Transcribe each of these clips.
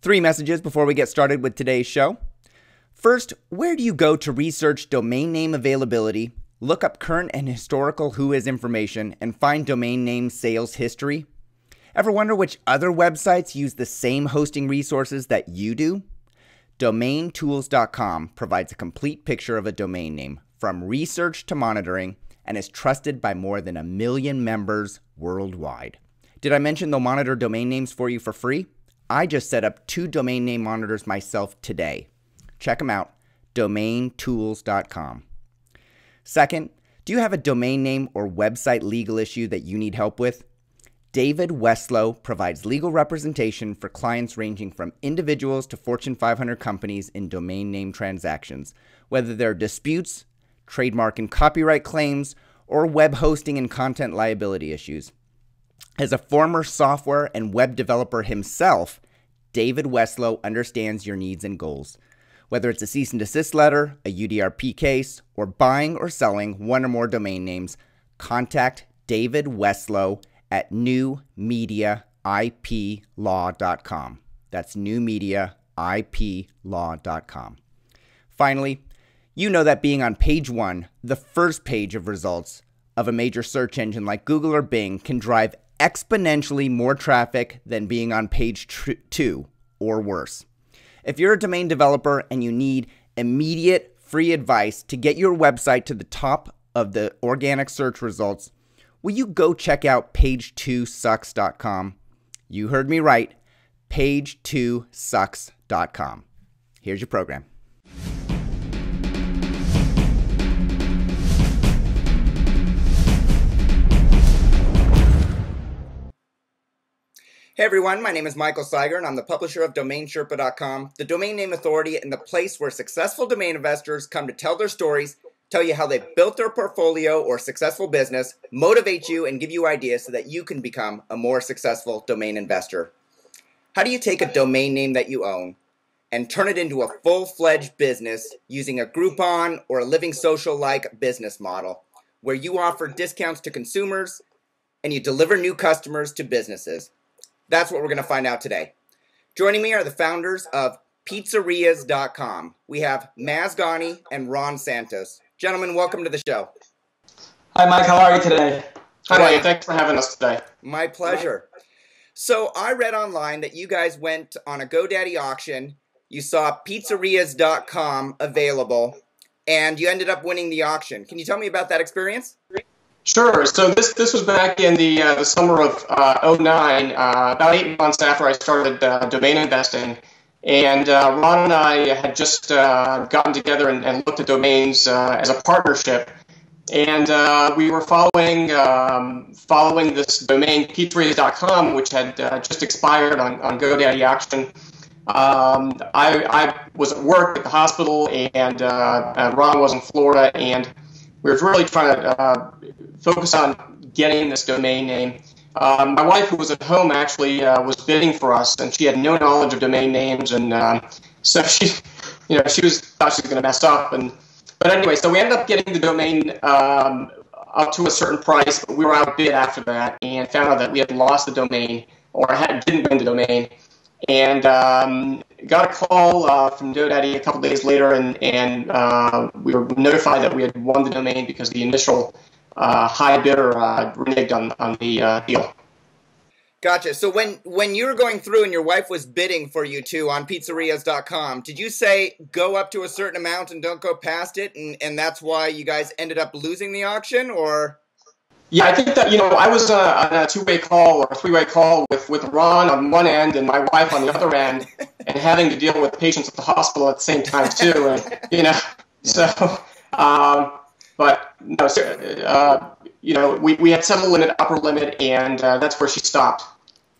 Three messages before we get started with today's show. First, where do you go to research domain name availability, look up current and historical Whois information, and find domain name sales history? Ever wonder which other websites use the same hosting resources that you do? DomainTools.com provides a complete picture of a domain name, from research to monitoring, and is trusted by more than 1 million members worldwide. Did I mention they'll monitor domain names for you for free? I just set up 2 domain name monitors myself today. Check them out, DomainTools.com. Second, do you have a domain name or website legal issue that you need help with? David Westlow provides legal representation for clients ranging from individuals to Fortune 500 companies in domain name transactions, whether they're disputes, trademark and copyright claims, or web hosting and content liability issues. As a former software and web developer himself, David Westlow understands your needs and goals. Whether it's a cease and desist letter, a UDRP case, or buying or selling one or more domain names, contact David Westlow at newmediaiplaw.com. That's newmediaiplaw.com. Finally, you know that being on page 1, the first page of results of a major search engine like Google or Bing, can drive exponentially more traffic than being on page 2 or worse. If you're a domain developer and you need immediate free advice to get your website to the top of the organic search results, will you go check out page2sucks.com? You heard me right, page2sucks.com. Here's your program. Hey everyone, my name is Michael Seiger and I'm the publisher of DomainSherpa.com, the domain name authority and the place where successful domain investors come to tell their stories, tell you how they built their portfolio or successful business, motivate you, and give you ideas so that you can become a more successful domain investor. How do you take a domain name that you own and turn it into a full-fledged business using a Groupon or a LivingSocial-like business model where you offer discounts to consumers and you deliver new customers to businesses? That's what we're going to find out today. Joining me are the founders of pizzerias.com. We have Ghani and Ron Santos. Gentlemen, welcome to the show. Hi, Mike. How are you today? Hi, Mike. Thanks for having us today. My pleasure. So I read online that you guys went on a GoDaddy auction. You saw pizzerias.com available, and you ended up winning the auction. Can you tell me about that experience? Sure. So this was back in the summer of '09, about 8 months after I started domain investing. And Ron and I had just gotten together and looked at domains as a partnership. And we were following this domain, pizzerias.com, which had just expired on GoDaddy auction. I was at work at the hospital, and Ron was in Florida, and we were really trying to focus on getting this domain name. My wife, who was at home, actually was bidding for us, and she had no knowledge of domain names, and so she thought she was going to mess up. But anyway, so we ended up getting the domain up to a certain price, but we were outbid after that, and found out that we had lost the domain, or didn't win the domain, and got a call from GoDaddy a couple days later, and we were notified that we had won the domain because the initial high bidder reneged on the deal. Gotcha. So when you were going through and your wife was bidding for you too on pizzerias.com, did you say go up to a certain amount and don't go past it, and that's why you guys ended up losing the auction, or? Yeah, I think that, I was on a 2-way call or a 3-way call with Ron on one end and my wife on the other end, and having to deal with patients at the hospital at the same time too, and, so, but no, we had set a limit, upper limit, and that's where she stopped.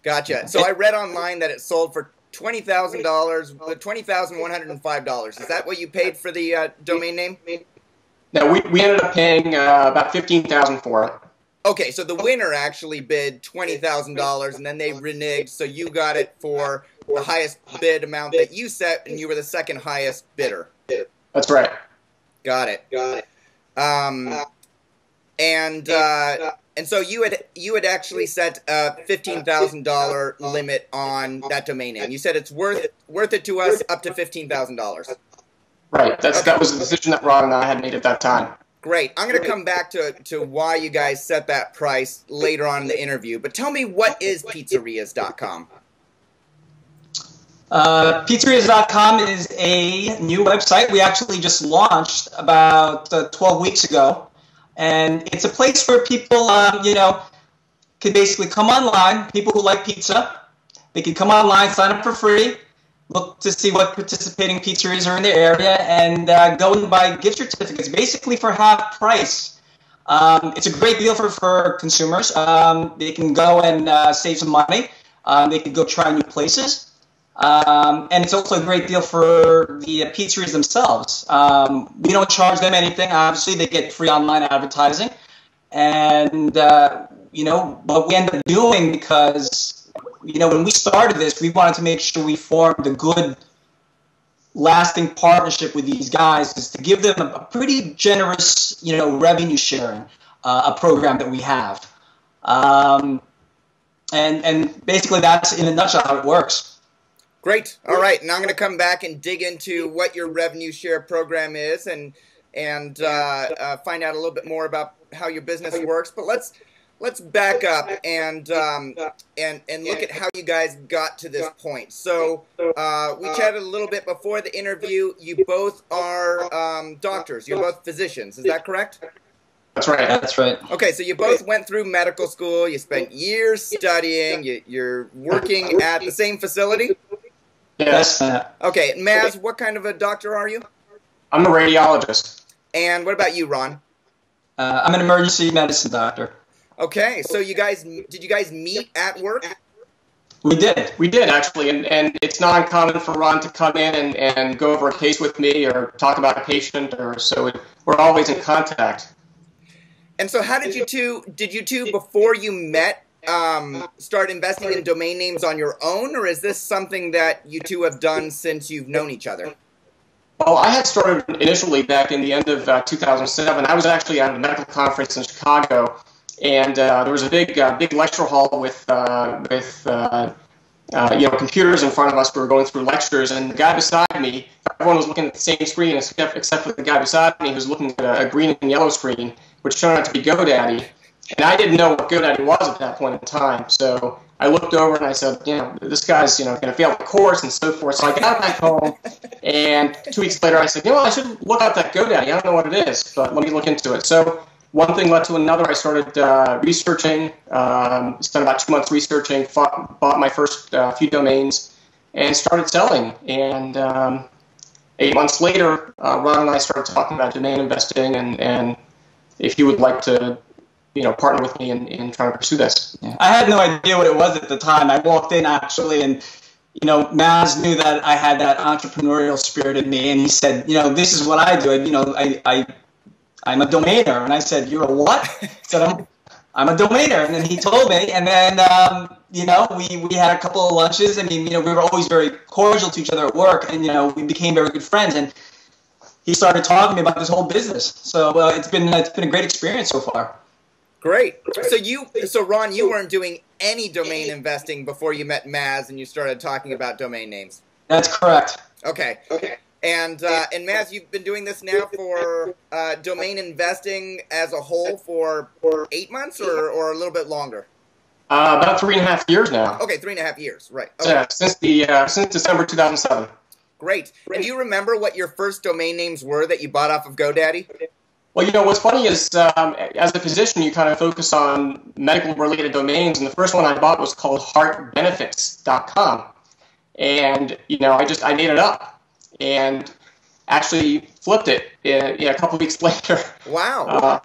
Gotcha. So I read online that it sold for $20,000, $20,105. Is that what you paid for the domain name? No, we ended up paying about $15,000 for it. Okay, so the winner actually bid $20,000, and then they reneged, so you got it for the highest bid amount that you set, and you were the second highest bidder. That's right. Got it. And so you had actually set a $15,000 limit on that domain name. You said it's worth it to us up to $15,000. Right. That was the decision that Ron and I had made at that time. Great. I'm going to come back to why you guys set that price later on in the interview. But tell me, what is pizzerias.com? Pizzerias.com is a new website we actually just launched about 12 weeks ago. And it's a place where people, can basically come online, people who like pizza. They can come online, sign up for free, look to see what participating pizzerias are in their area, and go and buy gift certificates, basically for half price. It's a great deal for consumers. They can go and save some money. They can go try new places. And it's also a great deal for the pizzerias themselves. We don't charge them anything. Obviously, they get free online advertising. And, what we end up doing, because, when we started this, we wanted to make sure we formed a good, lasting partnership with these guys, is to give them a pretty generous, revenue sharing, a program that we have. And basically, that's in a nutshell how it works. Great. All right. Now I'm going to come back and dig into what your revenue share program is and find out a little bit more about how your business works. But let's back up and look at how you guys got to this point. So we chatted a little bit before the interview. You both are doctors. You're both physicians. Is that correct? That's right. That's right. Okay, so you both went through medical school. You spent years studying. You're working at the same facility? Yes. Okay, Maz, what kind of a doctor are you? I'm a radiologist. And what about you, Ron? I'm an emergency medicine doctor. Okay, so did you guys meet at work? We did actually, and it's not uncommon for Ron to come in and go over a case with me or talk about a patient, we're always in contact. And so how did you two, before you met, start investing in domain names on your own, or is this something that you two have done since you've known each other? Well, I had started initially back in the end of 2007. I was actually at a medical conference in Chicago, and there was a big lecture hall with computers in front of us. We were going through lectures, and the guy beside me, everyone was looking at the same screen except for the guy beside me who was looking at a green and yellow screen, which turned out to be GoDaddy. And I didn't know what GoDaddy was at that point in time. So I looked over and I said, this guy's, going to fail the course and so forth. So I got back home, and 2 weeks later I said, I should look up that GoDaddy. I don't know what it is, but let me look into it. So one thing led to another. I started researching, spent about 2 months researching, bought my first few domains, and started selling. And 8 months later, Ron and I started talking about domain investing, and if you would like to partner with me in trying to pursue this. Yeah. I had no idea what it was at the time. I walked in actually, and Maz knew that I had that entrepreneurial spirit in me, and he said, this is what I do. I'm a domainer, and I said, you're a what? He said, I'm a domainer, and then he told me, and then we had a couple of lunches. I mean, we were always very cordial to each other at work, and we became very good friends, and he started talking to me about this whole business. So it's been a great experience so far. Great. So Ron, you weren't doing any domain investing before you met Maz and you started talking about domain names. That's correct. Okay. And Maz, you've been doing this now for domain investing as a whole for 8 months or a little bit longer? About 3.5 years now. Okay, 3.5 years, right. Okay. Yeah, since December 2007. Great. And do you remember what your first domain names were that you bought off of GoDaddy? Well, what's funny is as a physician, you kind of focus on medical-related domains, and the first one I bought was called heartbenefits.com. And, I made it up and actually flipped it a couple weeks later. Wow.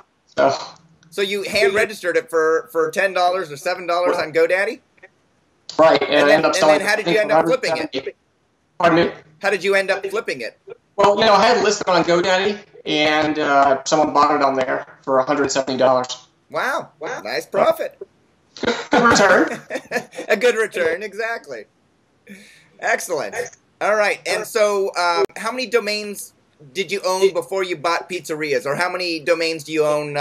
So you hand-registered it for $10 or $7 on GoDaddy? Right. And then how did you end up flipping it? Pardon me? How did you end up flipping it? Well, I had it listed on GoDaddy, and someone bought it on there for $170. Wow. Nice profit. Good return. A good return, exactly. Excellent. All right. And so how many domains did you own before you bought Pizzerias, or how many domains do you own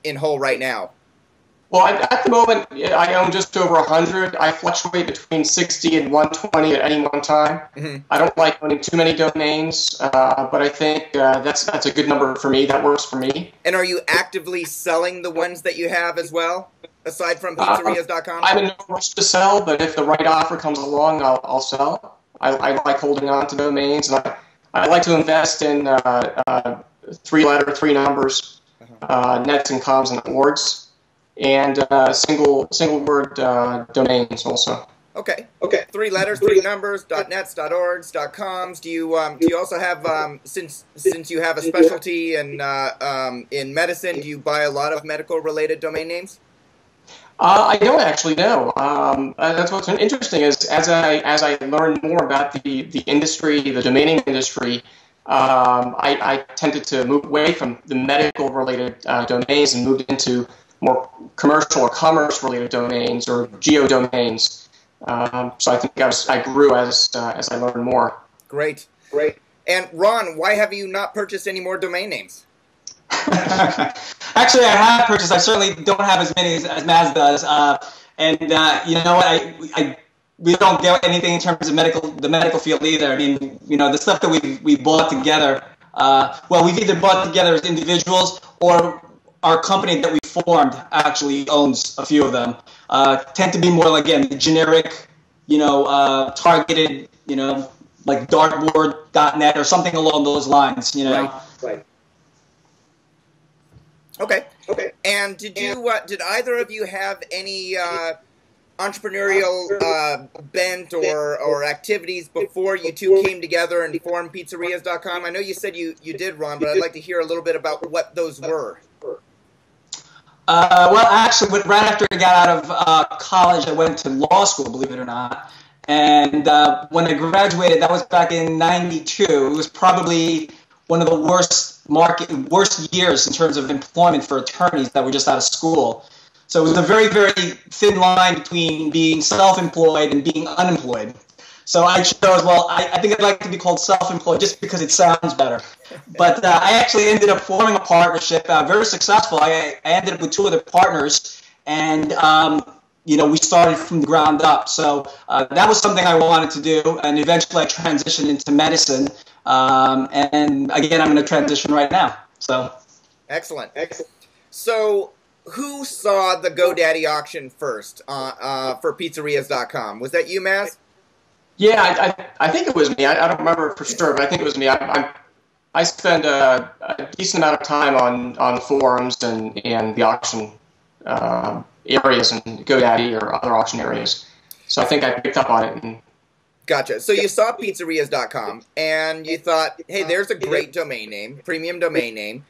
in whole right now? Well, at the moment, I own just over 100. I fluctuate between 60 and 120 at any one time. Mm-hmm. I don't like owning too many domains, but I think that's a good number for me. That works for me. And are you actively selling the ones that you have as well, aside from pizzerias.com? I'm in no rush to sell, but if the right offer comes along, I'll sell. I like holding on to domains, and I like to invest in three numbers, nets and coms and orgs. And single word domains also. Okay. 3 letters, 3 numbers. .nets, .orgs, .coms. Do you also have since you have a specialty in medicine? Do you buy a lot of medical related domain names? I don't actually know. That's what's interesting is as I learn more about the industry, the domaining industry, I tended to move away from the medical related domains and moved into more commercial or commerce-related domains or geo-domains. So I think I grew as I learned more. Great. And Ron, why have you not purchased any more domain names? Actually, I have purchased. I certainly don't have as many as Maz does. And you know what? We don't get anything in terms of the medical field either. I mean, the stuff that we bought together. We've either bought together as individuals or our company that we formed actually owns a few of them. Tend to be more, again, generic, targeted, like dartboard.net or something along those lines, Right. Okay. And did either of you have any entrepreneurial bent or activities before you two came together and formed pizzerias.com? I know you said you did, Ron, but I'd like to hear a little bit about what those were. Actually, right after I got out of college, I went to law school, believe it or not. And when I graduated, that was back in '92. It was probably one of the worst years in terms of employment for attorneys that were just out of school. So it was a very, very thin line between being self-employed and being unemployed. So I chose, I think I'd like to be called self-employed just because it sounds better. But I actually ended up forming a partnership, very successful. I ended up with 2 other partners, and we started from the ground up. So that was something I wanted to do, and eventually I transitioned into medicine. And again, I'm in a transition right now. So excellent. So who saw the GoDaddy auction first for pizzerias.com? Was that you, Maz? Yeah, I think it was me. I don't remember for sure, but I think it was me. I spend a decent amount of time on forums and the auction areas and GoDaddy or other auction areas. So I think I picked up on it. Gotcha. So you saw pizzerias.com and you thought, hey, there's a great domain name, premium domain name.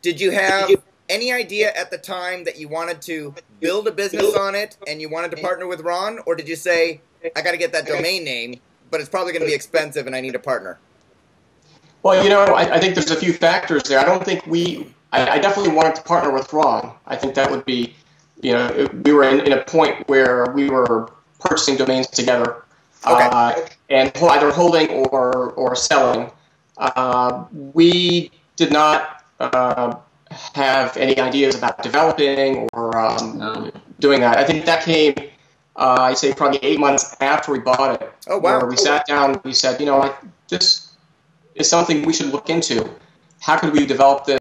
Did you have any idea at the time that you wanted to build a business on it and you wanted to partner with Ron? Or did you say, I got to get that domain name, but it's probably going to be expensive and I need a partner? Well, I think there's a few factors there. I don't think I definitely wanted to partner with Ron. I think that would be, we were in a point where we were purchasing domains together. Okay. And either holding or selling. We did not have any ideas about developing or doing that. I think that came, I'd say, probably 8 months after we bought it. Oh, wow. Where we sat down and we said, this is something we should look into. How could we develop this